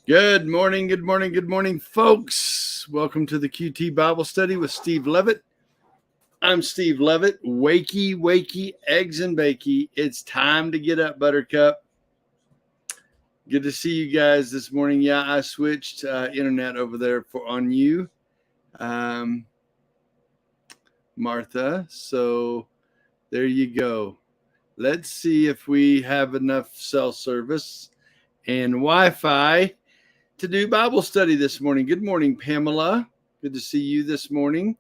Good morning, good morning, good morning, folks. Welcome to the QT Bible Study with Steve Leavitt. I'm Steve Leavitt. Wakey, wakey, eggs and bakey. It's time to get up, Buttercup. Good to see you guys this morning. Yeah, I switched internet over there on you, Martha. So there you go. Let's see if we have enough cell service and Wi-Fi to do Bible study this morning. Good morning, Pamela. Good to see you this morning.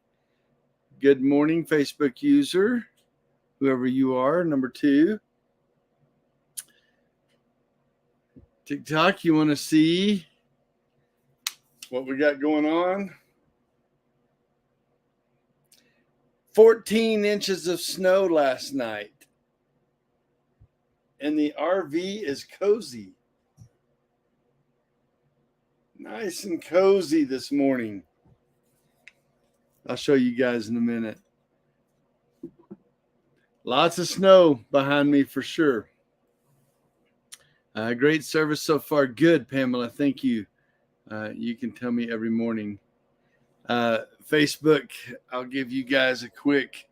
Good morning, Facebook user, whoever you are, number 2. TikTok, you want to see what we got going on? 14 inches of snow last night. And the RV is cozy. Nice and cozy this morning. I'll show you guys in a minute. Lots of snow behind me for sure. Great service so far. Good, Pamela. Thank you. You can tell me every morning. Facebook, I'll give you guys a quick.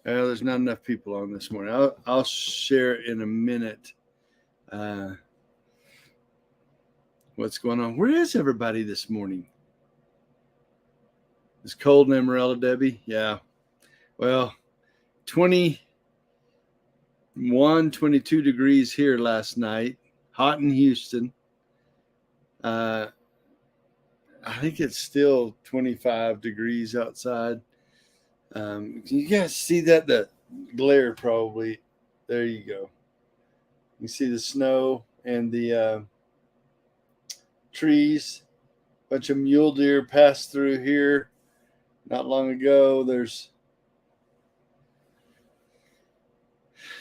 There's not enough people on this morning. I'll share in a minute what's going on. Where is everybody this morning? It's cold in Amarillo, Debbie. Yeah. Well, 21, 22 degrees here last night. Hot in Houston. I think it's still 25 degrees outside. Can you guys see that? The glare probably. There you go. You see the snow and the trees. A bunch of mule deer passed through here not long ago.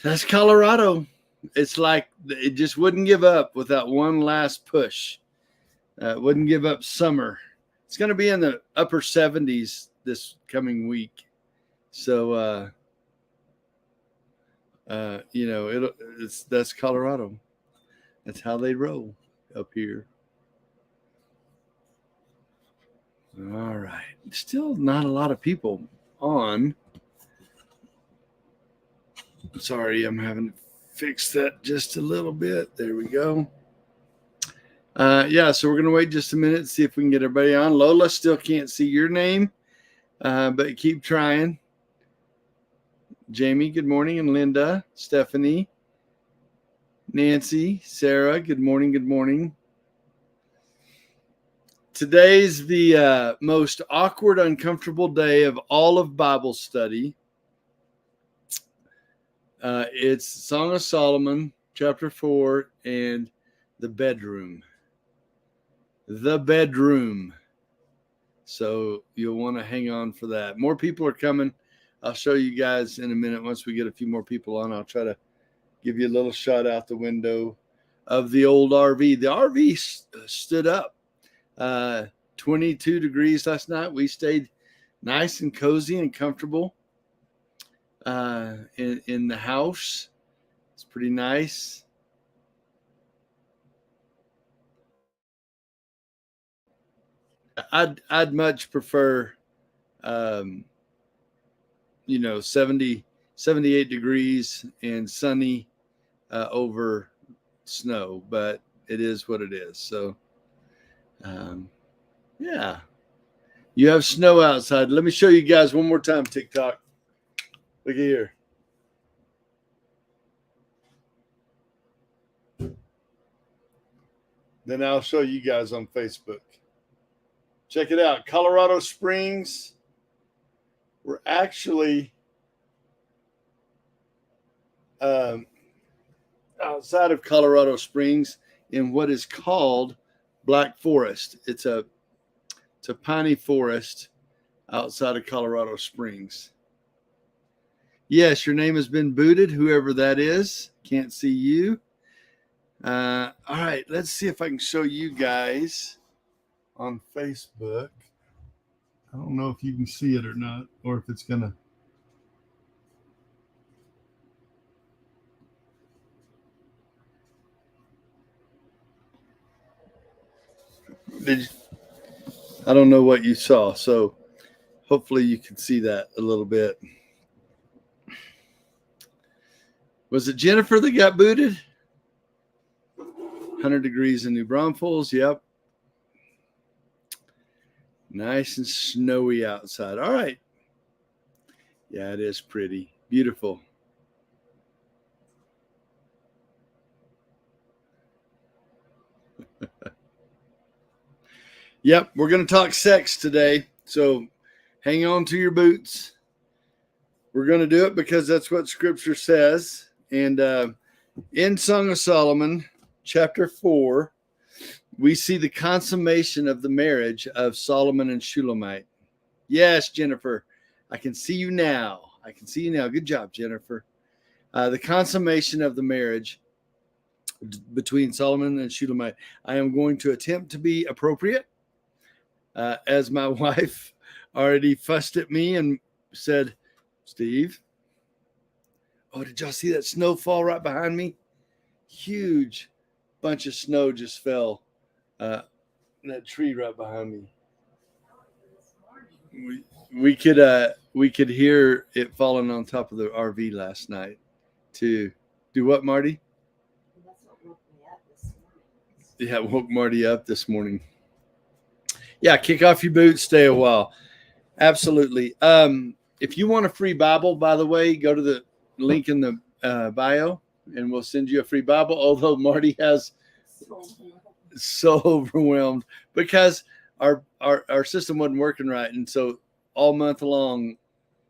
That's Colorado. It's like it just wouldn't give up without one last push. Wouldn't give up summer. It's going to be in the upper 70s this coming week. So, that's Colorado. That's how they roll up here. All right. Still not a lot of people on. Sorry, I'm having to fix that just a little bit. There we go. So we're going to wait just a minute, see if we can get everybody on. Lola, still can't see your name, but keep trying. Jamie, good morning. And Linda, Stephanie, Nancy, Sarah, good morning, good morning. Today's the most awkward, uncomfortable day of all of Bible study. It's Song of Solomon, chapter 4, and the bedroom. The bedroom. So you'll want to hang on for that. More people are coming. I'll show you guys in a minute. Once we get a few more people on, I'll try to give you a little shot out the window of the old RV. The RV stood up. 22 degrees last night. We stayed nice and cozy and comfortable in the house. It's pretty nice. I'd much prefer 78 degrees and sunny over snow, but it is what it is. So yeah, you have snow outside. Let me show you guys one more time, TikTok. Look at here. Then I'll show you guys on Facebook. Check it out. Colorado Springs. We're actually outside of Colorado Springs in what is called Black Forest. It's a piney forest outside of Colorado Springs. Yes, your name has been booted, whoever that is. Can't see you. All right, let's see if I can show you guys on Facebook. I don't know if you can see it or not, or if it's going to. I don't know what you saw, so hopefully you can see that a little bit. Was it Jennifer that got booted? 100 degrees in New Braunfels. Yep. Nice and snowy outside. All right. Yeah, it is pretty. Beautiful. Yep, we're going to talk sex today. So hang on to your boots. We're going to do it because that's what Scripture says. And in Song of Solomon, chapter 4, we see the consummation of the marriage of Solomon and Shulamite. Yes, Jennifer, I can see you now. I can see you now. Good job, Jennifer. The consummation of the marriage between Solomon and Shulamite. I am going to attempt to be appropriate, as my wife already fussed at me and said, Steve, oh, did y'all see that snow fall right behind me? Huge bunch of snow just fell in that tree right behind me. We could hear it falling on top of the RV last night to do what, Marty? That's what woke me up this morning. Yeah, it woke Marty up this morning. Yeah, kick off your boots, stay a while. Absolutely. If you want a free Bible, by the way, go to the link in the bio and we'll send you a free Bible. Although Marty has so overwhelmed because our system wasn't working right. And so all month long,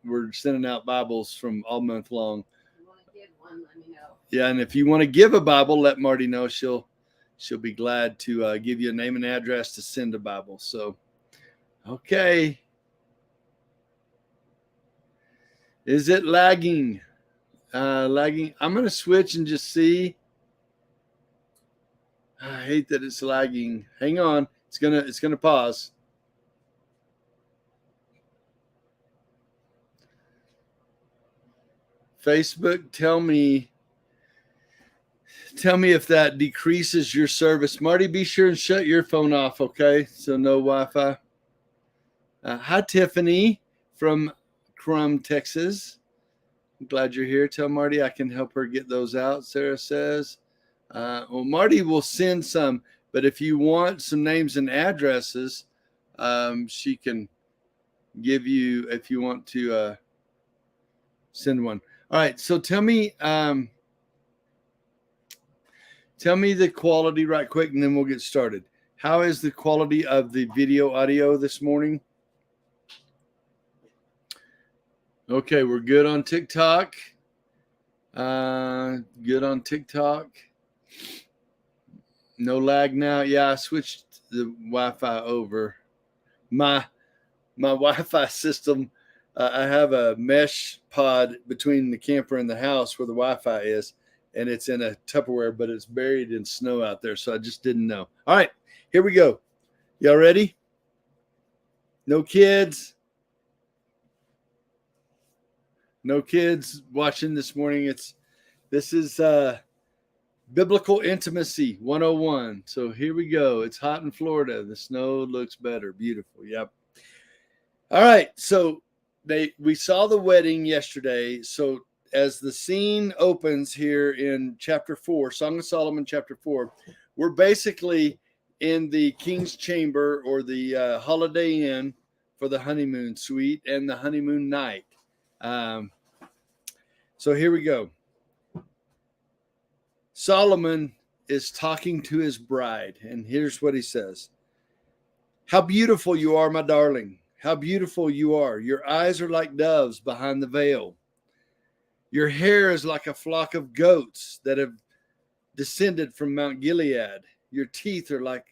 we're sending out Bibles from all month long. If you want to give one, let me know. Yeah, and if you want to give a Bible, let Marty know. She'll be glad to give you a name and address to send a Bible. So, okay. Is it lagging? Lagging. I'm going to switch and just see. I hate that it's lagging. Hang on. It's gonna pause. Facebook, tell me if that decreases your service. Marty, be sure and shut your phone off, okay? So no Wi-Fi. Hi, Tiffany from Crum, Texas. I'm glad you're here. Tell Marty I can help her get those out, Sarah says. Well, Marty will send some, but if you want some names and addresses, she can give you if you want to send one. All right, so tell me the quality right quick, and then we'll get started. How is the quality of the video audio this morning? Okay, we're good on TikTok. Good on TikTok. No lag now. Yeah, I switched the Wi-Fi over. My Wi-Fi system, I have a mesh pod between the camper and the house where the Wi-Fi is, and it's in a Tupperware, but it's buried in snow out there, so I just didn't know. All right, here we go. Y'all ready? No kids? No kids watching this morning. This is Biblical Intimacy 101. So here we go. It's hot in Florida. The snow looks better. Beautiful. Yep. All right. So we saw the wedding yesterday. So as the scene opens here in chapter 4, Song of Solomon, chapter 4, we're basically in the king's chamber or the Holiday Inn for the honeymoon suite and the honeymoon night. So here we go. Solomon is talking to his bride, and here's what he says. How beautiful you are, my darling. How beautiful you are. Your eyes are like doves behind the veil. Your hair is like a flock of goats that have descended from Mount Gilead. Your teeth are like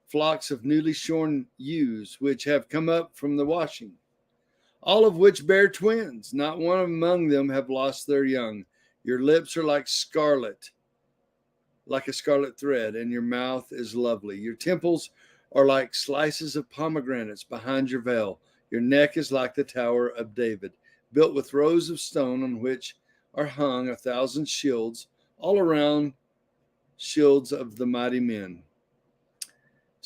flocks of newly shorn ewes, which have come up from the washing, all of which bear twins. Not one among them have lost their young. Your lips are like scarlet, like a scarlet thread, and your mouth is lovely. Your temples are like slices of pomegranates behind your veil. Your neck is like the Tower of David, built with rows of stone on which are hung 1,000 shields, all around shields of the mighty men.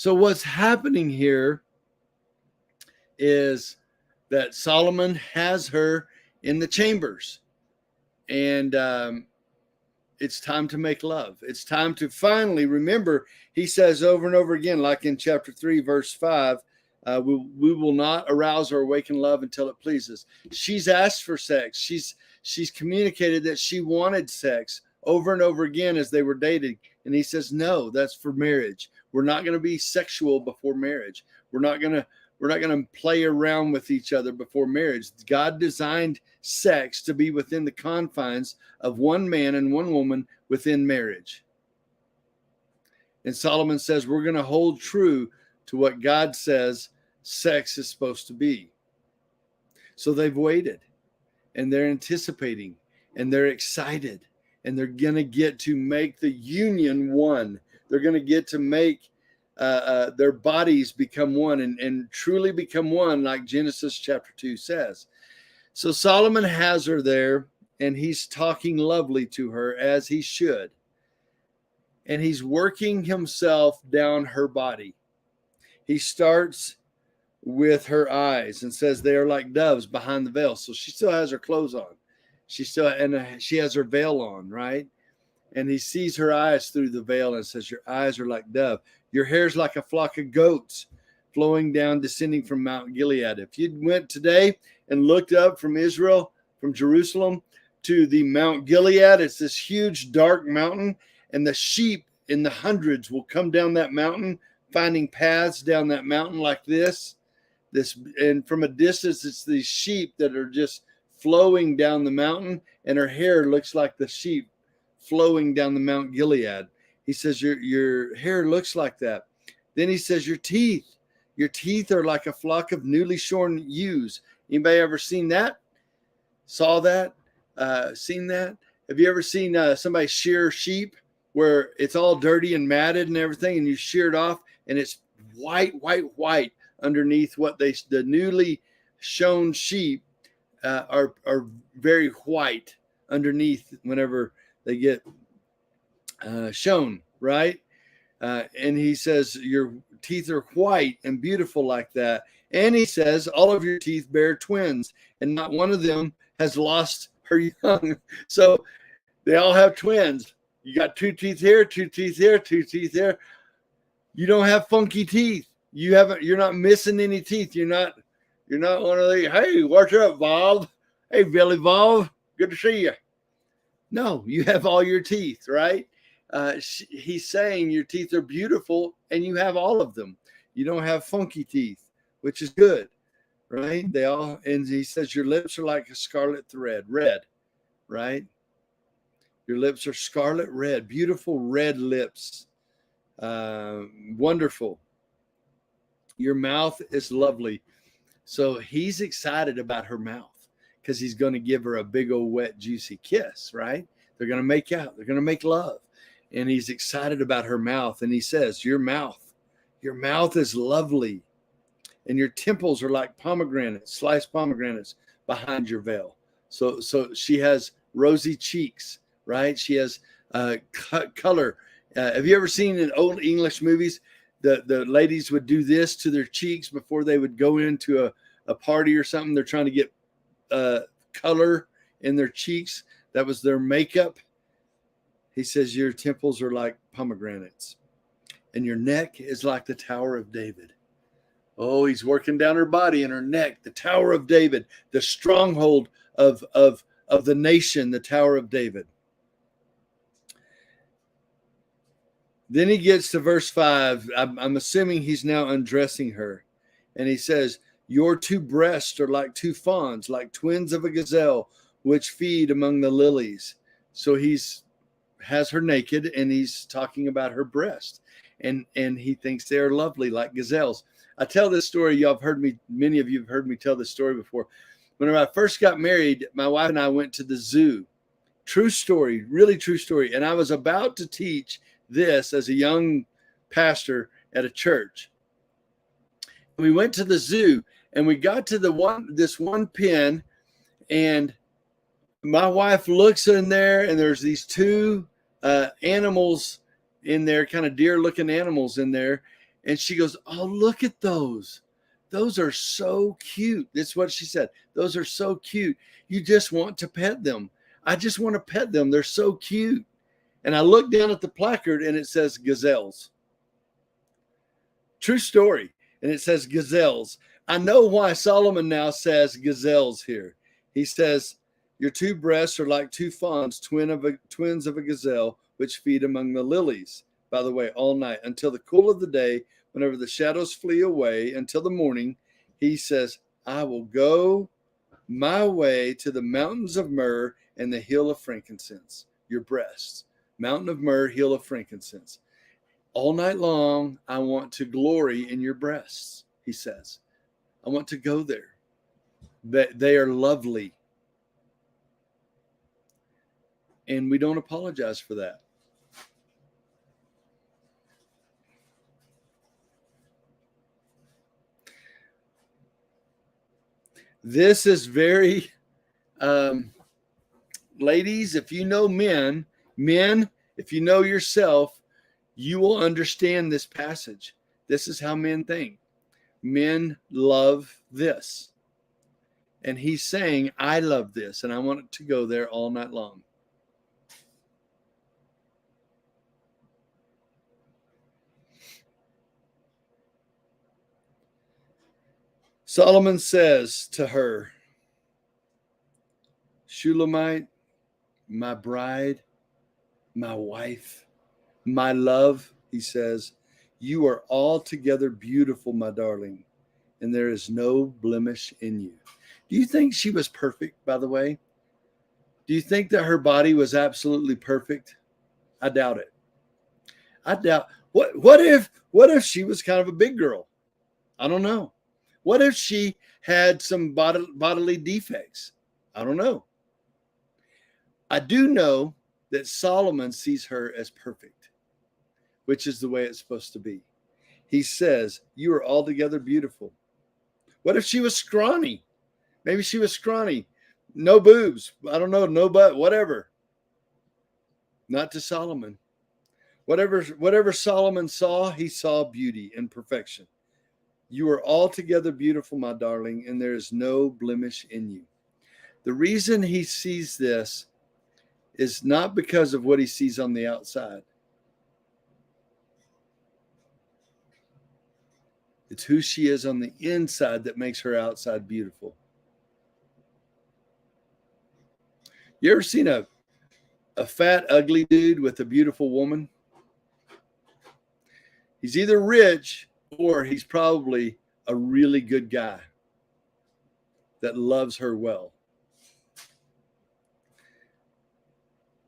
So what's happening here is that Solomon has her in the chambers, and it's time to make love. It's time to finally remember. He says over and over again, like in chapter 3, verse 5, we will not arouse or awaken love until it pleases. She's asked for sex. She's communicated that she wanted sex over and over again as they were dating. And he says, no, that's for marriage. We're not going to be sexual before marriage. We're not going to play around with each other before marriage. God designed sex to be within the confines of one man and one woman within marriage. And Solomon says we're going to hold true to what God says sex is supposed to be. So they've waited, and they're anticipating, and they're excited, and they're going to get to make the union one. They're going to get to make their bodies become one and truly become one, like Genesis chapter 2 says. So Solomon has her there, and he's talking lovely to her, as he should. And he's working himself down her body. He starts with her eyes and says they are like doves behind the veil. So she still has her clothes on. She has her veil on, right? And he sees her eyes through the veil and says, your eyes are like dove. Your hair's like a flock of goats flowing down, descending from Mount Gilead. If you went today and looked up from Israel, from Jerusalem to the Mount Gilead, it's this huge dark mountain, and the sheep in the hundreds will come down that mountain, finding paths down that mountain like this. And from a distance, it's these sheep that are just flowing down the mountain, and her hair looks like the sheep flowing down the Mount Gilead. He says, your hair looks like that. Then he says, your teeth are like a flock of newly shorn ewes. Anybody ever seen that? Saw that? Seen that? Have you ever seen somebody shear sheep where it's all dirty and matted and everything, and you shear it off, and it's white underneath the newly shorn sheep are very white underneath whenever they get shown, right? And he says, your teeth are white and beautiful like that. And he says, all of your teeth bear twins, and not one of them has lost her young. So they all have twins. You got 2 teeth here, 2 teeth here, 2 teeth there. You don't have funky teeth. You're not missing any teeth. You're not one of the, hey, what's up, Bob? Hey, Billy Bob, good to see you. No, you have all your teeth, right? He's saying your teeth are beautiful and you have all of them. You don't have funky teeth, which is good, right? And he says your lips are like a scarlet thread, red, right? Your lips are scarlet red, beautiful red lips, wonderful. Your mouth is lovely. So he's excited about her mouth because he's going to give her a big old wet, juicy kiss, right? They're going to make out. They're going to make love. And he's excited about her mouth. And he says, your mouth is lovely. And your temples are like pomegranates, sliced pomegranates behind your veil. So she has rosy cheeks, right? She has color. Have you ever seen in old English movies, the ladies would do this to their cheeks before they would go into a party or something? They're trying to get color in their cheeks. That was their makeup. He says, your temples are like pomegranates, and your neck is like the Tower of David. Oh, he's working down her body and her neck, the Tower of David, the stronghold of the nation, the Tower of David. Then he gets to verse 5. I'm assuming he's now undressing her. And he says, your 2 breasts are like 2 fawns, like twins of a gazelle, which feed among the lilies. So has her naked, and he's talking about her breast. And he thinks they are lovely, like gazelles. I tell this story. Many of you have heard me tell this story before. When I first got married, my wife and I went to the zoo. True story, really true story. And I was about to teach this as a young pastor at a church. We went to the zoo, and we got to this one pen, and my wife looks in there, and there's these 2 animals in there, kind of deer-looking animals in there, And she goes, oh, look at those. Those are so cute. That's what she said. Those are so cute. You just want to pet them. I just want to pet them. They're so cute. And I looked down at the placard and it says gazelles. True story. And it says gazelles. I know why Solomon now says gazelles here. He says, your two breasts are like two fawns, twins of a gazelle, which feed among the lilies, by the way, all night until the cool of the day, whenever the shadows flee away, until the morning. He says, I will go my way to the mountains of myrrh and the hill of frankincense, your breasts. Mountain of myrrh, hill of frankincense. All night long, I want to glory in your breasts, he says. I want to go there. They are lovely. And we don't apologize for that. This is very, ladies, if you know men, if you know yourself, you will understand this passage. This is how men think. Men love this. And he's saying, I love this, and I want it to go there all night long. Solomon says to her, Shulamite, my bride, my wife, my love, he says, you are altogether beautiful, my darling, and there is no blemish in you. Do you think she was perfect, by the way? Do you think that her body was absolutely perfect? I doubt it. I doubt. What if she was kind of a big girl? I don't know. What if she had some bodily defects? I don't know. I do know that Solomon sees her as perfect, which is the way it's supposed to be. He says, you are altogether beautiful. What if she was scrawny? Maybe she was scrawny. No boobs. I don't know. No butt. Whatever. Not to Solomon. Whatever Solomon saw, he saw beauty and perfection. You are altogether beautiful, my darling, and there is no blemish in you. The reason he sees this is not because of what he sees on the outside. It's who she is on the inside that makes her outside beautiful. You ever seen a fat, ugly dude with a beautiful woman? He's either rich or he's probably a really good guy that loves her well.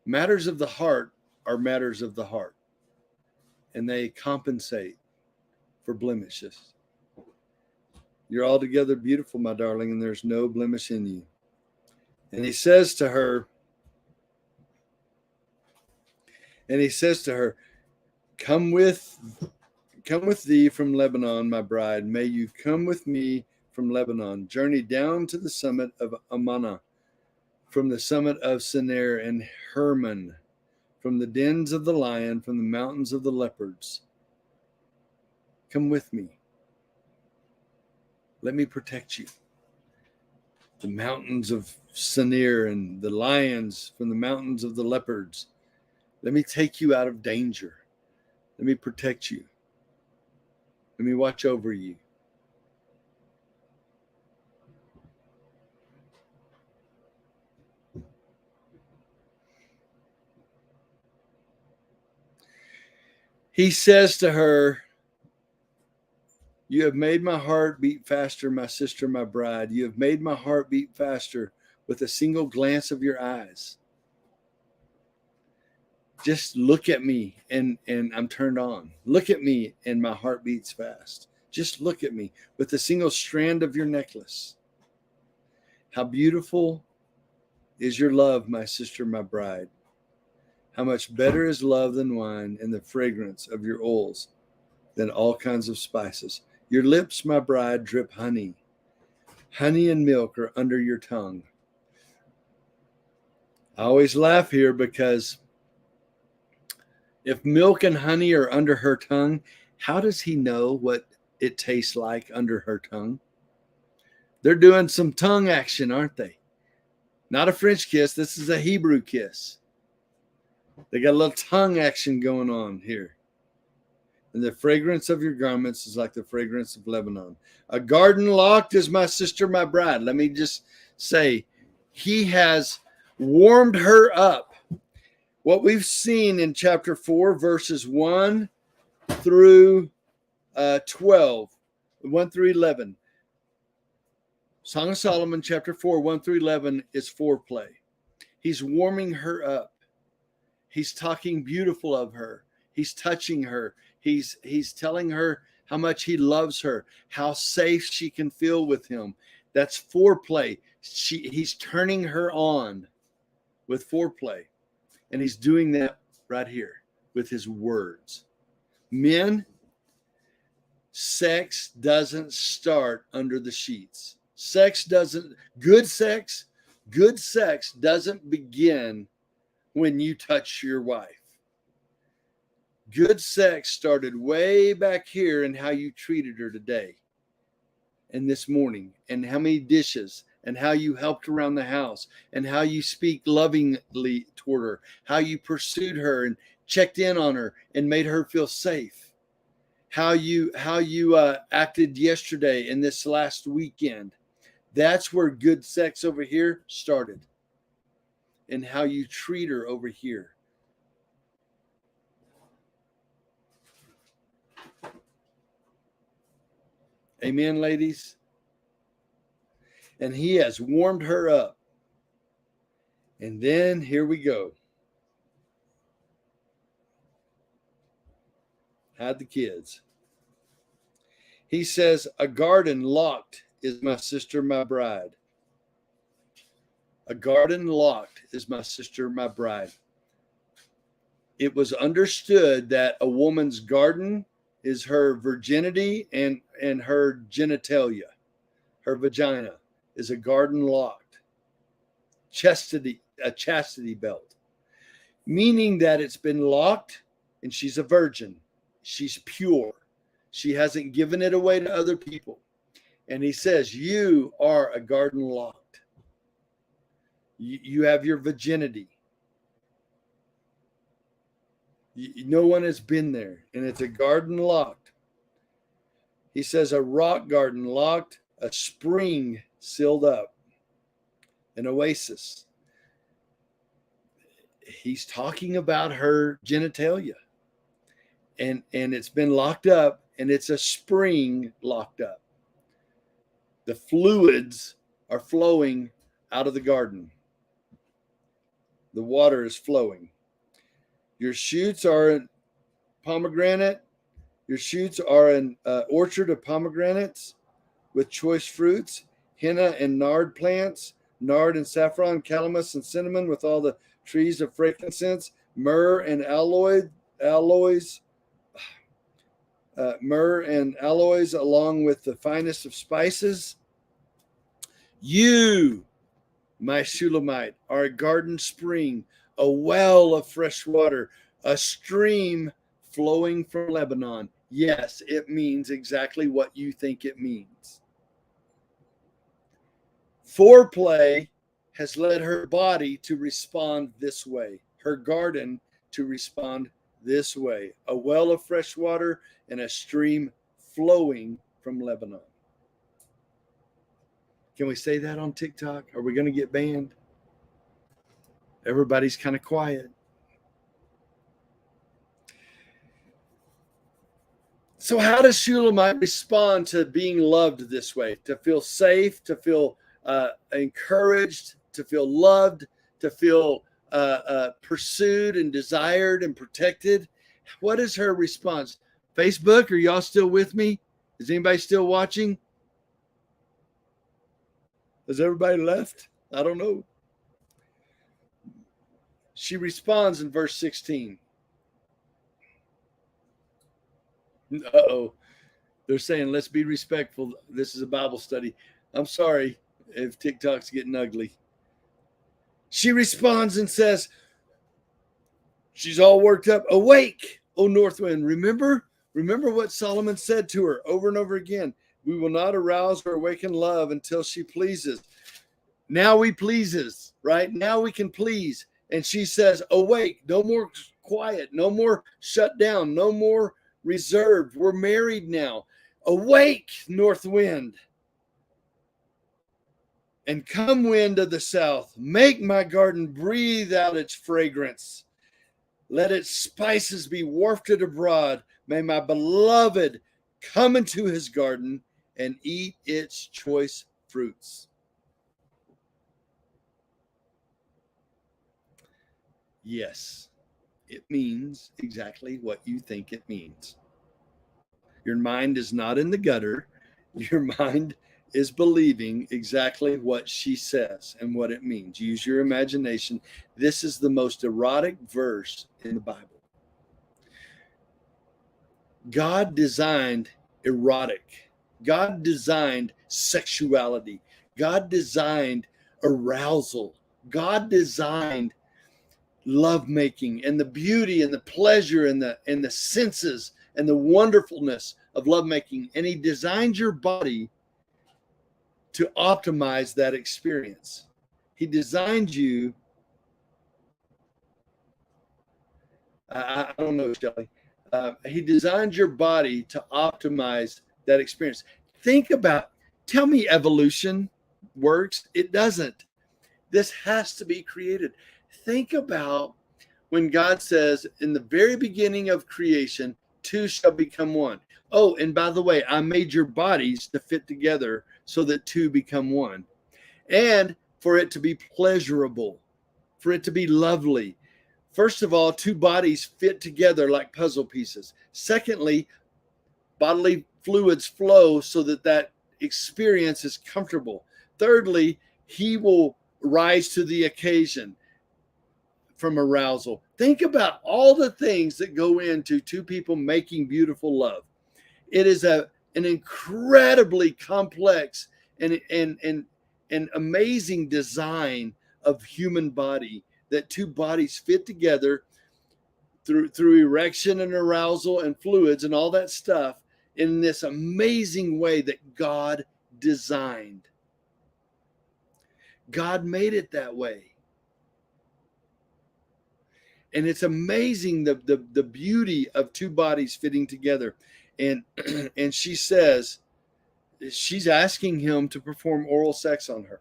Matters of the heart are matters of the heart, and they compensate for blemishes. You're altogether beautiful, my darling, and there's no blemish in you. And he says to her, come with thee from Lebanon, my bride. May you come with me from Lebanon. Journey down to the summit of Amanah, from the summit of Senir and Hermon, from the dens of the lion, from the mountains of the leopards. Come with me. Let me protect you. The mountains of Senir and the lions from the mountains of the leopards. Let me take you out of danger. Let me protect you. Let me watch over you. He says to her, you have made my heart beat faster, my sister, my bride. You have made my heart beat faster with a single glance of your eyes. Just look at me and I'm turned on. Look at me and my heart beats fast. Just look at me with a single strand of your necklace. How beautiful is your love, my sister, my bride. How much better is love than wine, and the fragrance of your oils than all kinds of spices. Your lips, my bride, drip honey. Honey and milk are under your tongue. I always laugh here because if milk and honey are under her tongue, How does he know what it tastes like under her tongue? They're doing some tongue action, aren't they? Not a French kiss. This is a Hebrew kiss. They got a little tongue action going on here. And the fragrance of your garments is like the fragrance of Lebanon. A garden locked is my sister, my bride. Let me just say, he has warmed her up. What we've seen in chapter 4, verses 1 through 12, 1 through 11. Song of Solomon, chapter 4, 1 through 11 is foreplay. He's warming her up. He's talking beautiful of her. He's touching her. He's telling her how much he loves her, how safe she can feel with him. That's foreplay. He's turning her on with foreplay. And he's doing that right here with his words. Men, sex doesn't start under the sheets. Good sex doesn't begin when you touch your wife. Good sex started way back here in how you treated her today and this morning, and how many dishes, and how you helped around the house, and how you speak lovingly toward her, how you pursued her and checked in on her and made her feel safe, how you acted yesterday and this last weekend. That's where good sex over here started, and how you treat her over here. Amen, ladies. And he has warmed her up. And then here we go. Hide the kids. He says, a garden locked is my sister, my bride. A garden locked is my sister, my bride. It was understood that a woman's garden is her virginity and her genitalia. Her vagina is a garden locked. A chastity belt. Meaning that it's been locked and she's a virgin. She's pure. She hasn't given it away to other people. And he says, you are a garden locked. You have your virginity. No one has been there, and it's a garden locked. He says a rock garden locked, a spring sealed up, an oasis. He's talking about her genitalia, and it's been locked up, and it's a spring locked up. The fluids are flowing out of the garden. The water is flowing. Your shoots are in pomegranate. Your shoots are an orchard of pomegranates with choice fruits, henna and nard plants, nard and saffron, calamus and cinnamon with all the trees of frankincense, myrrh and aloes along with the finest of spices. You, my Shulamite, are a garden spring, a well of fresh water, a stream flowing from Lebanon. Yes, it means exactly what you think it means. Foreplay has led her body to respond this way, her garden to respond this way, a well of fresh water and a stream flowing from Lebanon. Can we say that on TikTok? Are we going to get banned? Everybody's kind of quiet. So how does Shulamite respond to being loved this way? To feel safe, to feel encouraged, to feel loved, to feel pursued and desired and protected? What is her response? Facebook, are y'all still with me? Is anybody still watching? Has everybody left? I don't know. She responds in verse 16. Uh-oh. They're saying, let's be respectful. This is a Bible study. I'm sorry if TikTok's getting ugly. She responds and says, she's all worked up. Awake, O north wind. Remember Remember what Solomon said to her over and over again. We will not arouse or awaken love until she pleases. Now we pleases, right? Now we can please. And she says, awake, no more quiet, no more shut down, no more reserved. We're married now. Awake, north wind. And come, wind of the south, make my garden breathe out its fragrance. Let its spices be wafted abroad. May my beloved come into his garden and eat its choice fruits. Yes, it means exactly what you think it means. Your mind is not in the gutter. Your mind is believing exactly what she says and what it means. Use your imagination. This is the most erotic verse in the Bible. God designed erotic. God designed sexuality. God designed arousal. God designed lovemaking and the beauty and the pleasure and the senses and the wonderfulness of lovemaking. And he designed your body to optimize that experience. He designed you. I don't know, Shelley. He designed your body to optimize that experience. Think about, tell me evolution works. It doesn't. This has to be created. Think about when God says in the very beginning of creation, two shall become one. Oh, and by the way, I made your bodies to fit together so that two become one. And for it to be pleasurable, for it to be lovely. First of all, two bodies fit together like puzzle pieces. Secondly, bodily fluids flow so that that experience is comfortable. Thirdly, he will rise to the occasion from arousal. Think about all the things that go into two people making beautiful love. It is an incredibly complex and amazing design of human body that two bodies fit together through erection and arousal and fluids and all that stuff in this amazing way that God designed. God made it that way. And it's amazing the beauty of two bodies fitting together. And and she says, she's asking him to perform oral sex on her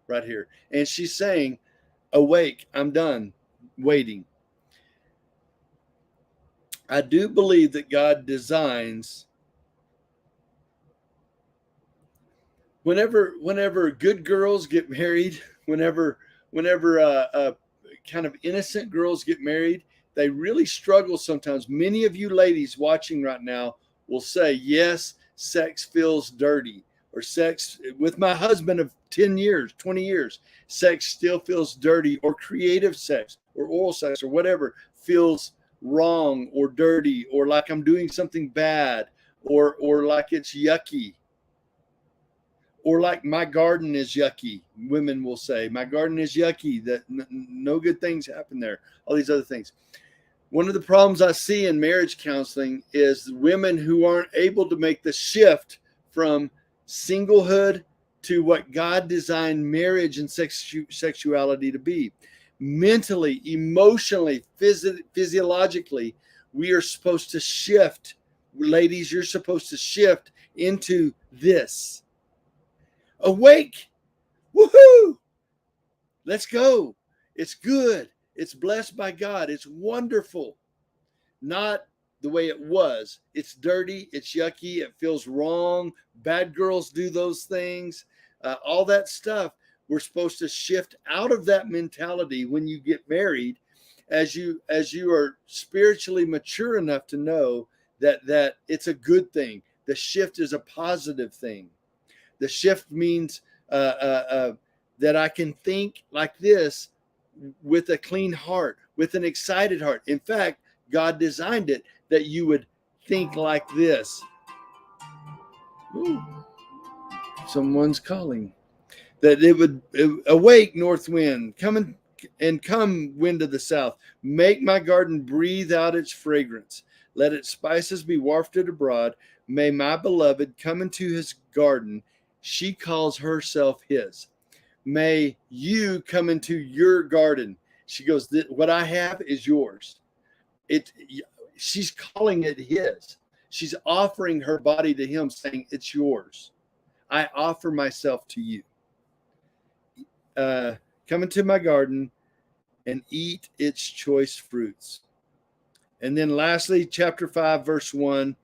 right here. And she's saying, awake, I'm done waiting. I do believe that God designs whenever good girls get married, whenever kind of innocent girls get married, they really struggle sometimes. Many of you ladies watching right now will say, yes, sex feels dirty, or sex with my husband of 10 years, 20 years, sex still feels dirty, or creative sex or oral sex or whatever feels wrong or dirty, or like I'm doing something bad, or like it's yucky, or like my garden is yucky. Women will say, my garden is yucky, that no good things happen there, all these other things. One of the problems I see in marriage counseling is women who aren't able to make the shift from singlehood to what God designed marriage and sexuality to be. Mentally, emotionally, physiologically, we are supposed to shift. Ladies, you're supposed to shift into this. Awake. Woohoo! Let's go. It's good. It's blessed by God. It's wonderful. Not the way it was. It's dirty. It's yucky. It feels wrong. Bad girls do those things. All that stuff. We're supposed to shift out of that mentality when you get married, as you are spiritually mature enough to know that it's a good thing. The shift is a positive thing. The shift means that I can think like this with a clean heart, with an excited heart. In fact, God designed it that you would think like this. Ooh, someone's calling. That it would awake, north wind, come wind of the south. Make my garden breathe out its fragrance. Let its spices be wafted abroad. May my beloved come into his garden. She calls herself his. May you come into your garden. She goes, what I have is yours. She's calling it his. She's offering her body to him, saying, it's yours. I offer myself to you. Come into my garden and eat its choice fruits. And then lastly, chapter 5, verse 1,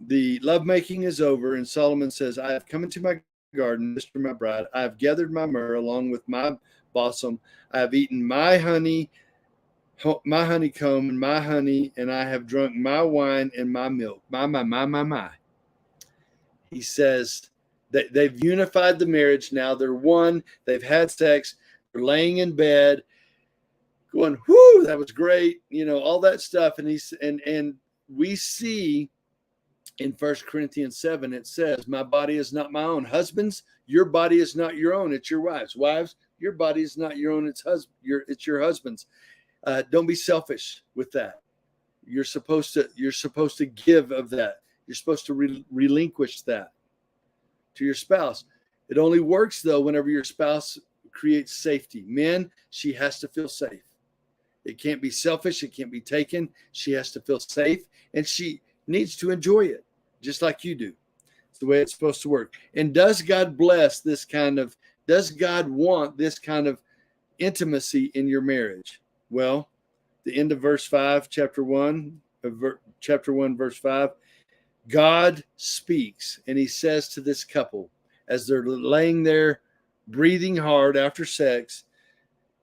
the lovemaking is over, and Solomon says, I have come into my garden, Mr. My bride. I have gathered my myrrh along with my balsam. I have eaten my honeycomb and my honey, and I have drunk my wine and my milk. My. He says that they've unified the marriage now. They're one. They've had sex. They're laying in bed going, whoo, that was great. All that stuff. And we see in 1 Corinthians 7, it says, my body is not my own. Husbands, your body is not your own. It's your wives. Wives, your body is not your own. It's your husband's. Don't be selfish with that. You're supposed to give of that. You're supposed to relinquish that to your spouse. It only works, though, whenever your spouse creates safety. Men, she has to feel safe. It can't be selfish. It can't be taken. She has to feel safe, and she needs to enjoy it, just like you do. It's the way it's supposed to work. And does God want this kind of intimacy in your marriage? Well, the end of verse 5, chapter 1, verse 5, God speaks, and he says to this couple, as they're laying there breathing hard after sex,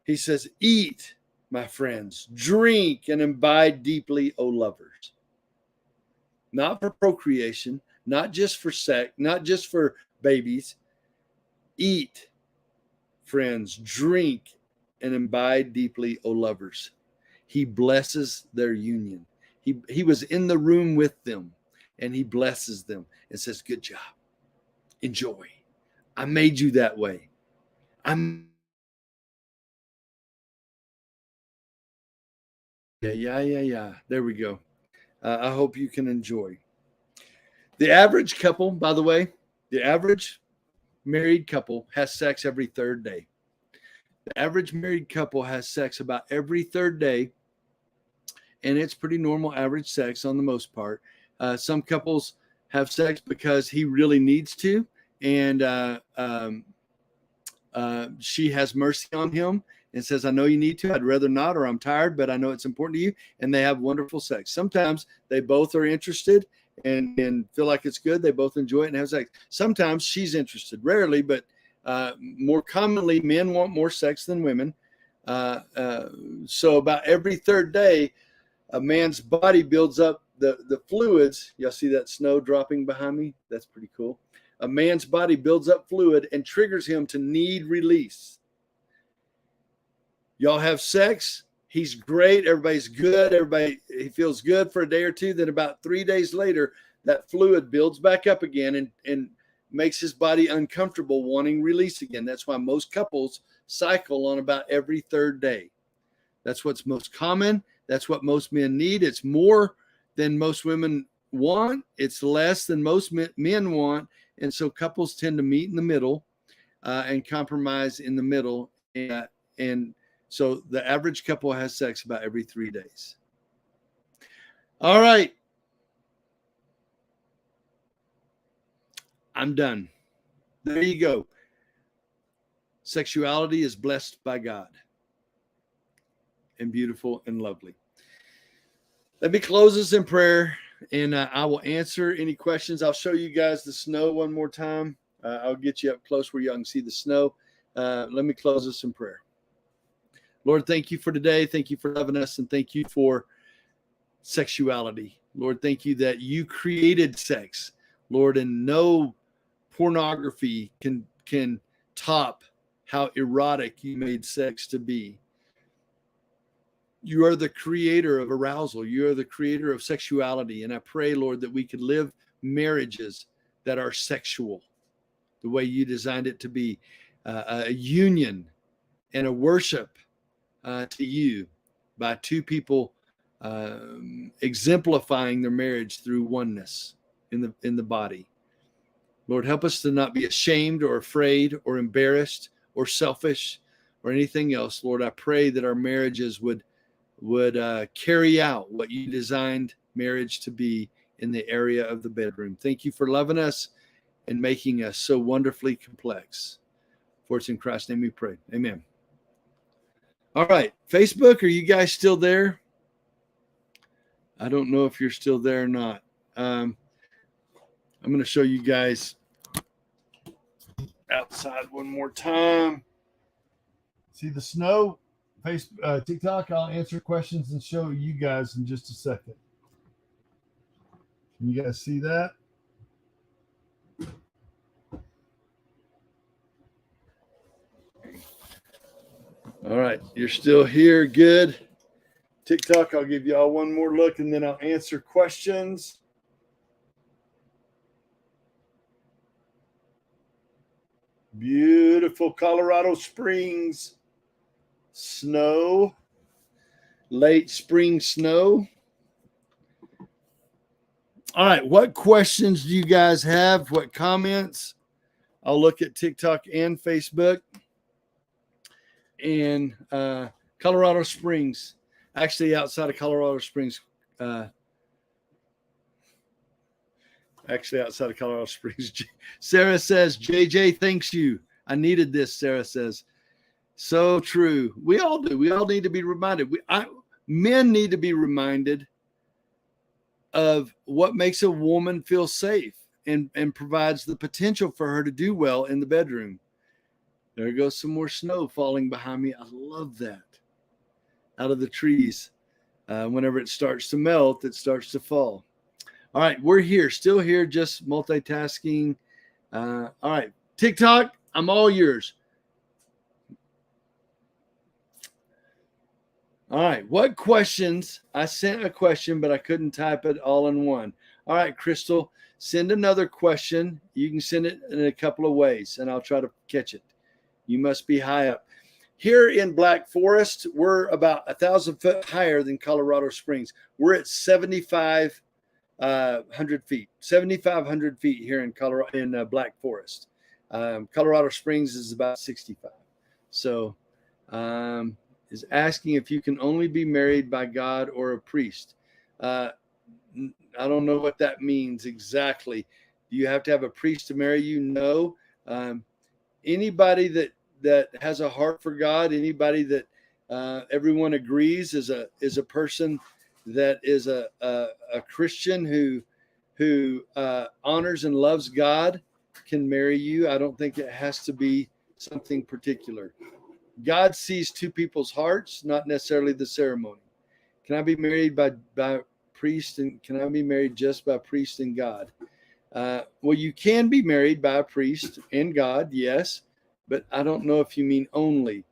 he says, eat, my friends, drink and imbibe deeply, O lovers. Not for procreation, not just for sex, not just for babies. Eat, friends, drink and imbibe deeply, O lovers. He blesses their union. He was in the room with them, and he blesses them and says, good job. Enjoy. I made you that way. Yeah. There we go. I hope you can enjoy. The average couple, by the way, the average married couple has sex every third day. The average married couple has sex about every third day, and it's pretty normal average sex on the most part. Some couples have sex because he really needs to, and she has mercy on him and says, I know you need to. I'd rather not, or I'm tired, but I know it's important to you. And they have wonderful sex. Sometimes they both are interested and feel like it's good. They both enjoy it and have sex. Sometimes she's interested, rarely, but more commonly, men want more sex than women. So about every third day, a man's body builds up the fluids. Y'all see that snow dropping behind me? That's pretty cool. A man's body builds up fluid and triggers him to need release. Y'all have sex. He's great. Everybody's good. He feels good for a day or two. Then about 3 days later, that fluid builds back up again and makes his body uncomfortable, wanting release again. That's why most couples cycle on about every third day. That's what's most common. That's what most men need. It's more than most women want. It's less than most men want. And so couples tend to meet in the middle and compromise in the middle. And so the average couple has sex about every 3 days. All right. I'm done. There you go. Sexuality is blessed by God and beautiful and lovely. Let me close this in prayer, and I will answer any questions. I'll show you guys the snow one more time. I'll get you up close where y'all can see the snow. Let me close this in prayer. Lord, thank you for today. Thank you for loving us, and thank you for sexuality. Lord, thank you that you created sex, Lord, and no pornography can top how erotic you made sex to be. You are the creator of arousal. You are the creator of sexuality. And I pray, Lord, that we could live marriages that are sexual, the way you designed it to be, a union and a worship to you by two people exemplifying their marriage through oneness in the body. Lord, help us to not be ashamed or afraid or embarrassed or selfish or anything else. Lord, I pray that our marriages would carry out what you designed marriage to be in the area of the bedroom. Thank you for loving us and making us so wonderfully complex. For it's in Christ's name we pray. Amen. All right, Facebook, are you guys still there? I don't know if you're still there or not. I'm going to show you guys outside one more time. See the snow? TikTok, I'll answer questions and show you guys in just a second. Can you guys see that? All right, you're still here. Good. TikTok, I'll give y'all one more look and then I'll answer questions. Beautiful Colorado Springs snow, late spring snow. All right, what questions do you guys have? What comments? I'll look at TikTok and Facebook. And Colorado Springs, actually outside of Colorado Springs, Sarah says, JJ, thanks you. I needed this, Sarah says. So true. We all do. We all need to be reminded. Men need to be reminded of what makes a woman feel safe and provides the potential for her to do well in the bedroom. There goes some more snow falling behind me. I love that. Out of the trees. Whenever it starts to melt, it starts to fall. All right, we're here, still here, just multitasking. All right, TikTok, I'm all yours. All right, what questions? I sent a question, but I couldn't type it all in one. All right, Crystal, send another question. You can send it in a couple of ways, and I'll try to catch it. You must be high up. Here in Black Forest, we're about 1,000 foot higher than Colorado Springs. We're at 7,500 feet. 7,500 feet here in Colorado, in Black Forest. Colorado Springs is about 65. So, is asking if you can only be married by God or a priest. I don't know what that means exactly. Do you have to have a priest to marry you? No. Anybody that has a heart for God, anybody that everyone agrees is a person that is a Christian who honors and loves God can marry you. I don't think it has to be something particular. God sees two people's hearts, not necessarily the ceremony. Can I be married by priest, and can I be married just by priest and God? Well, you can be married by a priest and God, yes, but I don't know if you mean only.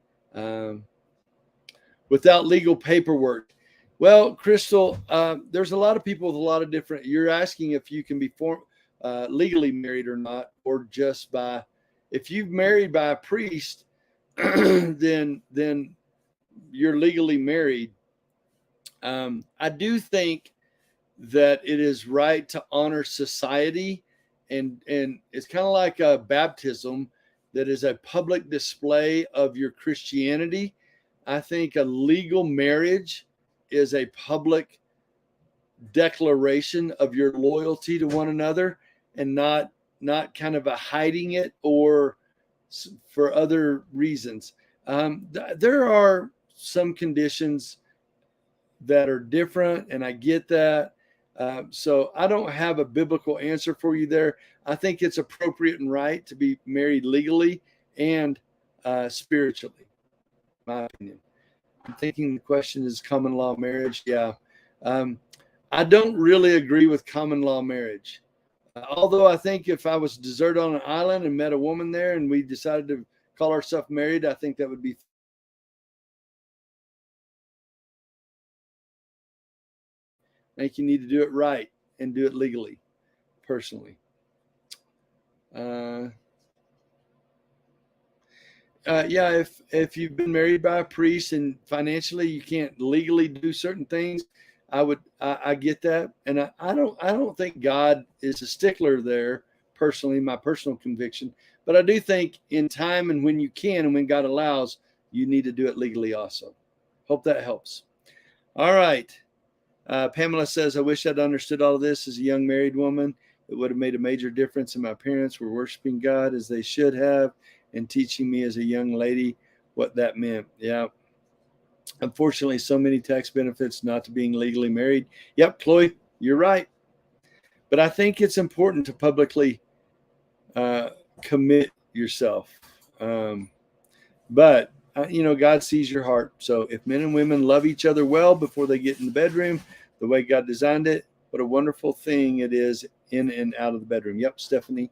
Without legal paperwork. Well, Crystal, there's a lot of people with a lot of different. You're asking if you can be legally married or not, or just by. If you've married by a priest, then you're legally married. I do think that it is right to honor society, and it's kind of like a baptism that is a public display of your Christianity. I think a legal marriage is a public declaration of your loyalty to one another, and not kind of a hiding it or for other reasons. There are some conditions that are different, and I get that. So I don't have a biblical answer for you there. I think it's appropriate and right to be married legally and spiritually, in my opinion. I'm thinking the question is common law marriage. Yeah. I don't really agree with common law marriage. Although I think if I was deserted on an island and met a woman there and we decided to call ourselves married, I think that would be. I think you need to do it right and do it legally, personally. Yeah, if you've been married by a priest and financially you can't legally do certain things, I get that, and I don't think God is a stickler there personally, my personal conviction, but I do think in time and when you can and when God allows, you need to do it legally also. Hope that helps. All right. Pamela says, I wish I'd understood all of this as a young married woman. It would have made a major difference, and my parents were worshiping God as they should have and teaching me as a young lady what that meant. Yeah. Unfortunately, so many tax benefits not to being legally married. Yep, Chloe, you're right. But I think it's important to publicly uh, commit yourself. Um, but God sees your heart. So if men and women love each other well before they get in the bedroom, the way God designed it, what a wonderful thing it is in and out of the bedroom. Yep, Stephanie.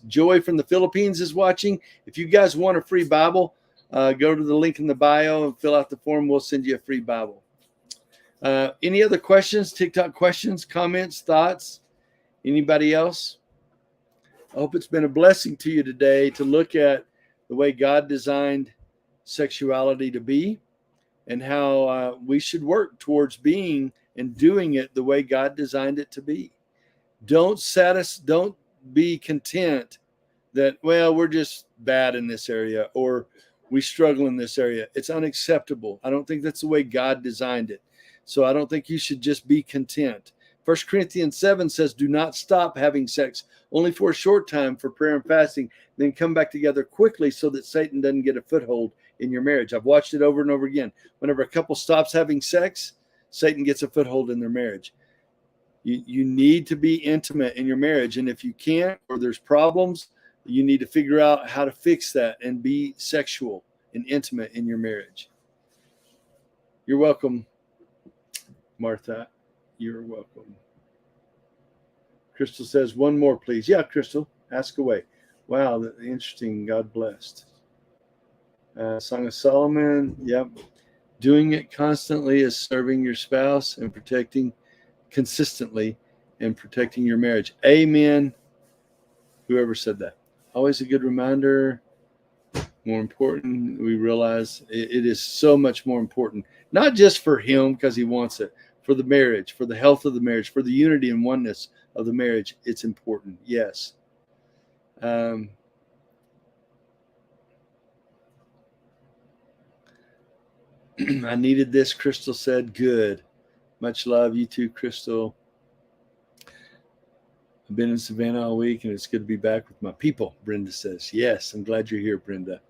Joy from the Philippines is watching. If you guys want a free Bible, go to the link in the bio and fill out the form. We'll send you a free Bible. Any other questions, TikTok questions, comments, thoughts? Anybody else? I hope it's been a blessing to you today to look at the way God designed sexuality to be and how we should work towards being and doing it the way God designed it to be. Don't be content that, well, we're just bad in this area or we struggle in this area. It's unacceptable. I don't think that's the way God designed it. So I don't think you should just be content. 1 Corinthians 7 says, do not stop having sex only for a short time for prayer and fasting, then come back together quickly so that Satan doesn't get a foothold in your marriage. I've watched it over and over again. Whenever a couple stops having sex, Satan gets a foothold in their marriage. You need to be intimate in your marriage. And if you can't, or there's problems, you need to figure out how to fix that and be sexual and intimate in your marriage. You're welcome, Martha. You're welcome. Crystal says, one more, please. Yeah, Crystal, ask away. Wow, interesting. God blessed. Song of Solomon. Yep. Doing it constantly is serving your spouse and protecting consistently and protecting your marriage. Amen. Whoever said that. Always a good reminder. More important, we realize it is so much more important, not just for him because he wants it, for the marriage, for the health of the marriage, for the unity and oneness of the marriage. It's important. Yes. I needed this, Crystal said. Good. Much love. You too, Crystal. I've been in Savannah all week and it's good to be back with my people, Brenda says. Yes, I'm glad you're here, Brenda.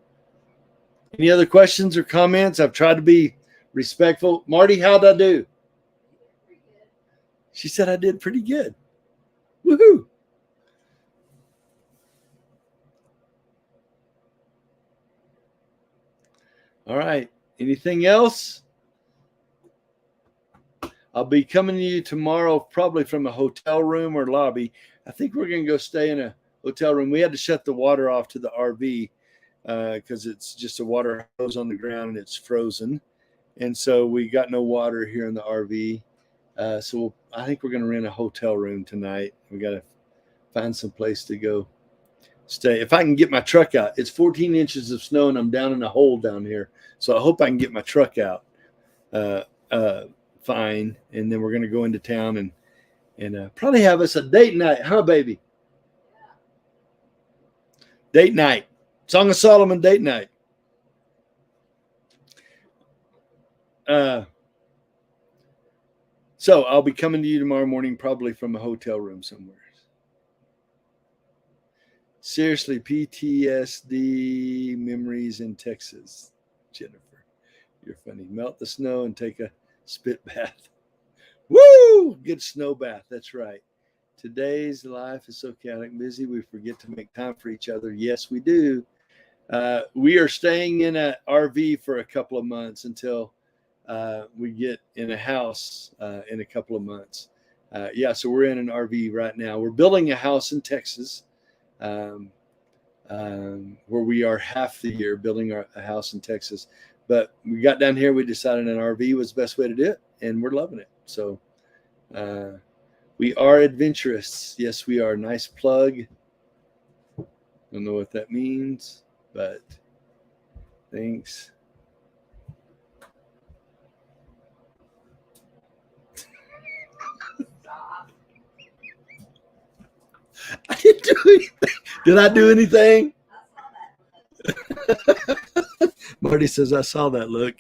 Any other questions or comments? I've tried to be respectful. Marty, how'd I do? She said I did pretty good. Woohoo! All right. Anything else? I'll be coming to you tomorrow, probably from a hotel room or lobby. I think we're going to go stay in a hotel room. We had to shut the water off to the RV because it's just a water hose on the ground and it's frozen. And so we got no water here in the RV. So I think we're going to rent a hotel room tonight. We got to find some place to go stay. If I can get my truck out, it's 14 inches of snow and I'm down in a hole down here. So I hope I can get my truck out fine. And then we're going to go into town and probably have us a date night, huh, baby? Date night. Song of Solomon date night. So I'll be coming to you tomorrow morning, probably from a hotel room somewhere. Seriously, PTSD memories in Texas. Jennifer, you're funny. Melt the snow and take a spit bath. Woo! Good snow bath. That's right. Today's life is so chaotic and busy, we forget to make time for each other. Yes, we do. We are staying in an RV for a couple of months until we get in a house in a couple of months. So we're in an RV right now. We're building a house in Texas where we are half the year building a house in Texas. But we got down here, we decided an RV was the best way to do it, and we're loving it. So we are adventurous. Yes, we are. Nice plug. Don't know what that means, but thanks. didn't do anything. Did I do anything? I saw that. Marty says, I saw that look.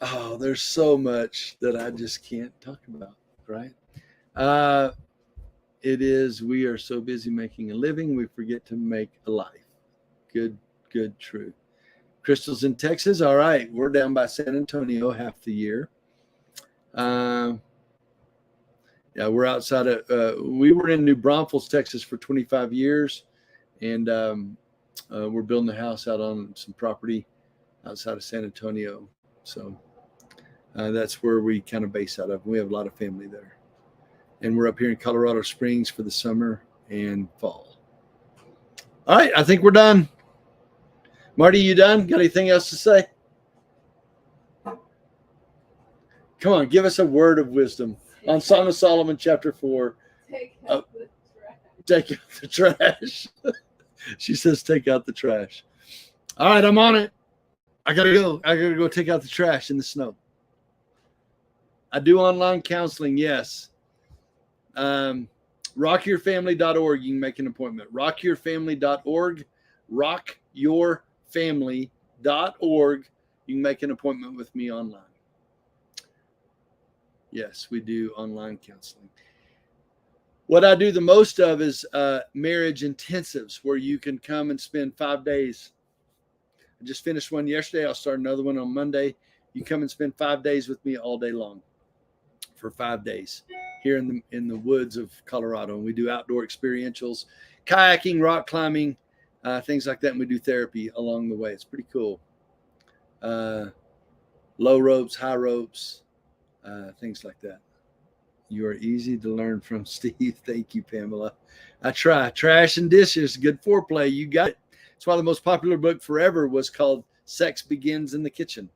Oh, there's so much that I just can't talk about, right? It is, we are so busy making a living, we forget to make a life. Good, true. Crystal's in Texas. All right. We're down by San Antonio half the year. Yeah, we're outside of, we were in New Braunfels, Texas for 25 years. And we're building a house out on some property outside of San Antonio. So that's where we kind of base out of. We have a lot of family there. And we're up here in Colorado Springs for the summer and fall. All right. I think we're done. Marty, you done? Got anything else to say? Come on, give us a word of wisdom on Song of Solomon, chapter 4. Take out the trash. Take out the trash. She says, take out the trash. All right, I'm on it. I gotta go. I gotta go take out the trash in the snow. I do online counseling, yes. Rockyourfamily.org. You can make an appointment. Rockyourfamily.org. Rockyourfamily.org. You can make an appointment with me online. Yes, we do online counseling. What I do the most of is marriage intensives, where you can come and spend 5 days. I just finished one yesterday. I'll start another one on Monday. You come and spend 5 days with me all day long for 5 days here in the woods of Colorado. And we do outdoor experientials, kayaking, rock climbing, things like that. And we do therapy along the way. It's pretty cool. Low ropes, high ropes, things like that. You are easy to learn from, Steve. Thank you, Pamela. I try. Trash and dishes, good foreplay. You got it. It's why the most popular book forever was called Sex Begins in the Kitchen.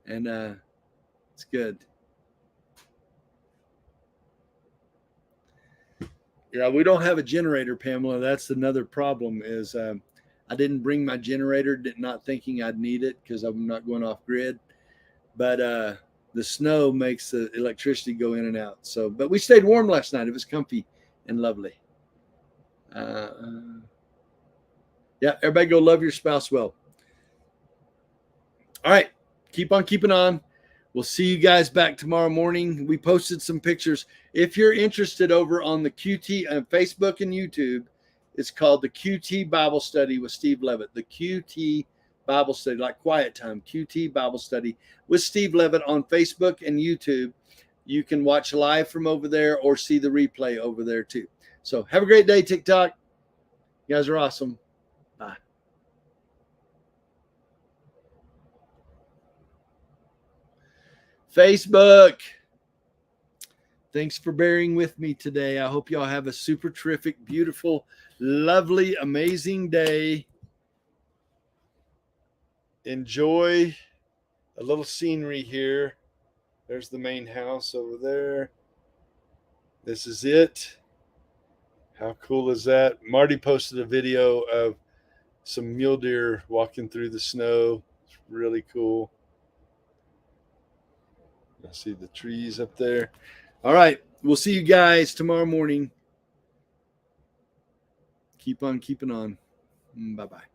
And it's good. Yeah, we don't have a generator, Pamela. That's another problem is I didn't bring my generator, not thinking I'd need it because I'm not going off grid. But the snow makes the electricity go in and out. So, but we stayed warm last night. It was comfy and lovely. Yeah, everybody go love your spouse well. All right, keep on keeping on. We'll see you guys back tomorrow morning. We posted some pictures. If you're interested, over on the QT Facebook and YouTube, it's called the QT Bible Study with Steve Leavitt. The QT Bible Study, like Quiet Time, QT Bible Study with Steve Leavitt on Facebook and YouTube. You can watch live from over there or see the replay over there too. So have a great day, TikTok. You guys are awesome. Bye. Facebook. Thanks for bearing with me today. I hope y'all have a super terrific, beautiful, lovely, amazing day. Enjoy a little scenery here. There's the main house over there. This is it. How cool is that? Marty posted a video of some mule deer walking through the snow. It's really cool. I see the trees up there. All right. We'll see you guys tomorrow morning. Keep on keeping on. Bye-bye.